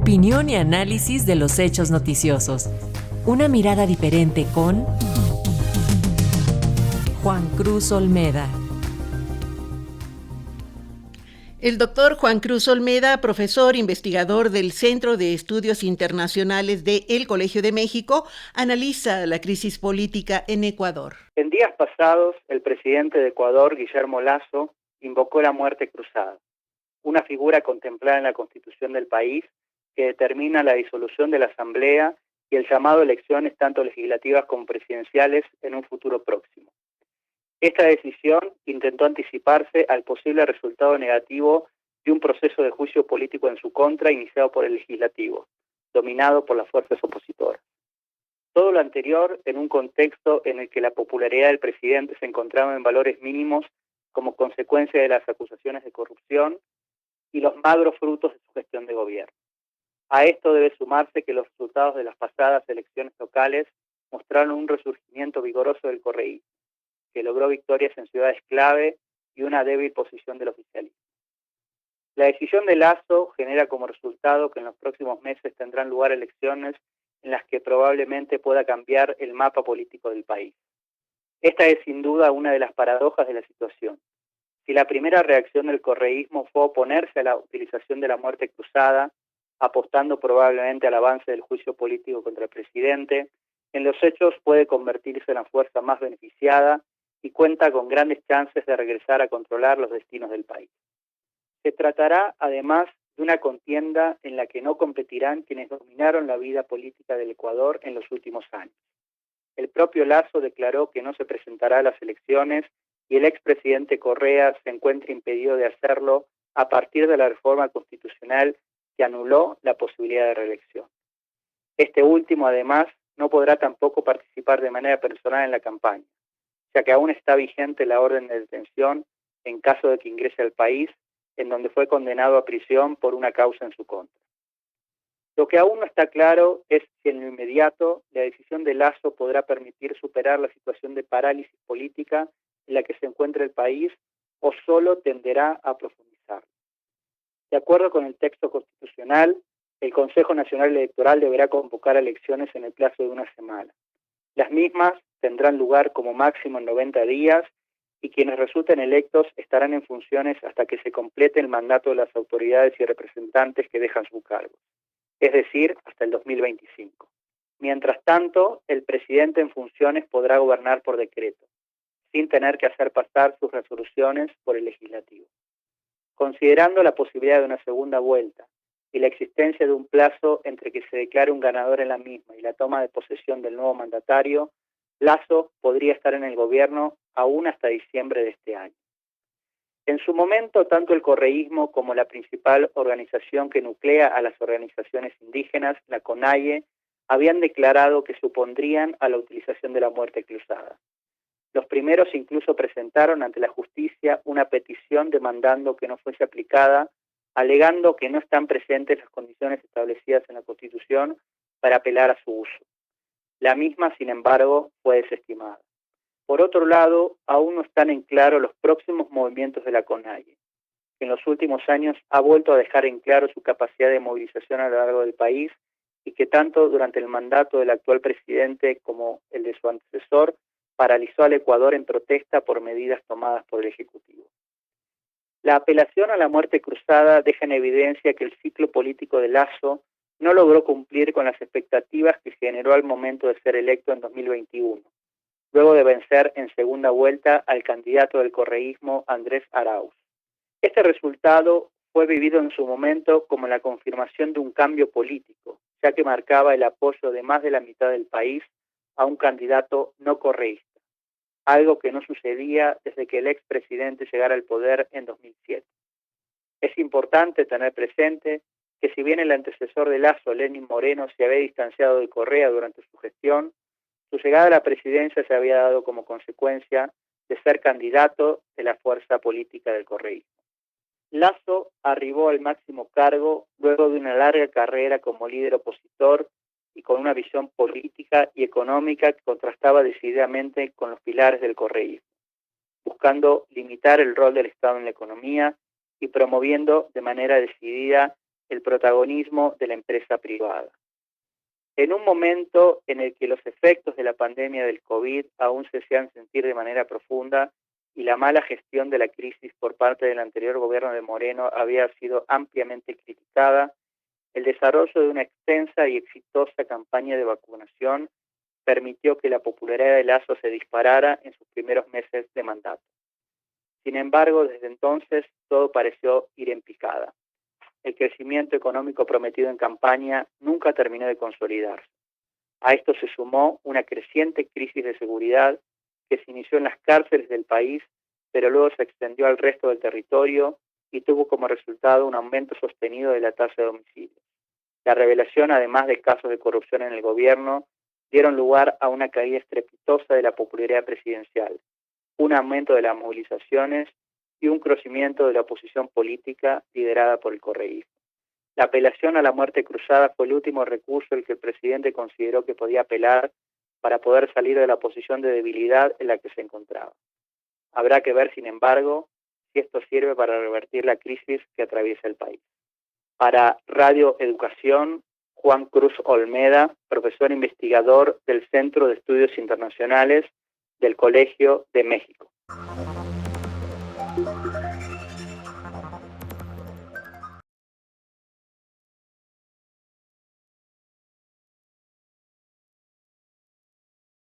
Opinión y análisis de los hechos noticiosos. Una mirada diferente con Juan Cruz Olmeda. El doctor Juan Cruz Olmeda, profesor investigador del Centro de Estudios Internacionales de El Colegio de México, analiza la crisis política en Ecuador. En días pasados, el presidente de Ecuador, Guillermo Lasso, invocó la muerte cruzada, una figura contemplada en la Constitución del país que determina la disolución de la Asamblea y el llamado a elecciones tanto legislativas como presidenciales en un futuro próximo. Esta decisión intentó anticiparse al posible resultado negativo de un proceso de juicio político en su contra iniciado por el legislativo, dominado por las fuerzas opositoras. Todo lo anterior en un contexto en el que la popularidad del presidente se encontraba en valores mínimos como consecuencia de las acusaciones de corrupción y los magros frutos de su gestión de gobierno. A esto debe sumarse que los resultados de las pasadas elecciones locales mostraron un resurgimiento vigoroso del correísmo, que logró victorias en ciudades clave y una débil posición del oficialismo. La decisión de Lasso genera como resultado que en los próximos meses tendrán lugar elecciones en las que probablemente pueda cambiar el mapa político del país. Esta es sin duda una de las paradojas de la situación. Si la primera reacción del correísmo fue oponerse a la utilización de la muerte cruzada, apostando probablemente al avance del juicio político contra el presidente, en los hechos puede convertirse en la fuerza más beneficiada y cuenta con grandes chances de regresar a controlar los destinos del país. Se tratará, además, de una contienda en la que no competirán quienes dominaron la vida política del Ecuador en los últimos años. El propio Lasso declaró que no se presentará a las elecciones y el expresidente Correa se encuentra impedido de hacerlo a partir de la reforma constitucional que anuló la posibilidad de reelección. Este último, además, no podrá tampoco participar de manera personal en la campaña, ya que aún está vigente la orden de detención en caso de que ingrese al país, en donde fue condenado a prisión por una causa en su contra. Lo que aún no está claro es si en lo inmediato la decisión de Lasso podrá permitir superar la situación de parálisis política en la que se encuentra el país o solo tenderá a profundizar. De acuerdo con el texto constitucional, el Consejo Nacional Electoral deberá convocar elecciones en el plazo de una semana. Las mismas tendrán lugar como máximo en 90 días y quienes resulten electos estarán en funciones hasta que se complete el mandato de las autoridades y representantes que dejan su cargo, es decir, hasta el 2025. Mientras tanto, el presidente en funciones podrá gobernar por decreto, sin tener que hacer pasar sus resoluciones por el legislativo. Considerando la posibilidad de una segunda vuelta y la existencia de un plazo entre que se declare un ganador en la misma y la toma de posesión del nuevo mandatario, Lasso podría estar en el gobierno aún hasta diciembre de este año. En su momento, tanto el correísmo como la principal organización que nuclea a las organizaciones indígenas, la CONAIE, habían declarado que se opondrían a la utilización de la muerte cruzada. Los primeros incluso presentaron ante la justicia una petición demandando que no fuese aplicada, alegando que no están presentes las condiciones establecidas en la Constitución para apelar a su uso. La misma, sin embargo, fue desestimada. Por otro lado, aún no están en claro los próximos movimientos de la CONAIE, que en los últimos años ha vuelto a dejar en claro su capacidad de movilización a lo largo del país y que tanto durante el mandato del actual presidente como el de su antecesor paralizó al Ecuador en protesta por medidas tomadas por el Ejecutivo. La apelación a la muerte cruzada deja en evidencia que el ciclo político de Lasso no logró cumplir con las expectativas que generó al momento de ser electo en 2021, luego de vencer en segunda vuelta al candidato del correísmo Andrés Arauz. Este resultado fue vivido en su momento como la confirmación de un cambio político, ya que marcaba el apoyo de más de la mitad del país a un candidato no correísta, algo que no sucedía desde que el expresidente llegara al poder en 2007. Es importante tener presente que si bien el antecesor de Lasso, Lenín Moreno, se había distanciado de Correa durante su gestión, su llegada a la presidencia se había dado como consecuencia de ser candidato de la fuerza política del correísmo. Lasso arribó al máximo cargo luego de una larga carrera como líder opositor y con una visión política y económica que contrastaba decididamente con los pilares del correísmo, buscando limitar el rol del Estado en la economía y promoviendo de manera decidida el protagonismo de la empresa privada. En un momento en el que los efectos de la pandemia del COVID aún se hacían sentir de manera profunda y la mala gestión de la crisis por parte del anterior gobierno de Moreno había sido ampliamente criticada, el desarrollo de una extensa y exitosa campaña de vacunación permitió que la popularidad de Lasso se disparara en sus primeros meses de mandato. Sin embargo, desde entonces todo pareció ir en picada. El crecimiento económico prometido en campaña nunca terminó de consolidarse. A esto se sumó una creciente crisis de seguridad que se inició en las cárceles del país, pero luego se extendió al resto del territorio y tuvo como resultado un aumento sostenido de la tasa de homicidios. La revelación, además de casos de corrupción en el gobierno, dieron lugar a una caída estrepitosa de la popularidad presidencial, un aumento de las movilizaciones y un crecimiento de la oposición política liderada por el correísmo. La apelación a la muerte cruzada fue el último recurso al que el presidente consideró que podía apelar para poder salir de la posición de debilidad en la que se encontraba. Habrá que ver, sin embargo, si esto sirve para revertir la crisis que atraviesa el país. Para Radio Educación, Juan Cruz Olmeda, profesor investigador del Centro de Estudios Internacionales del Colegio de México.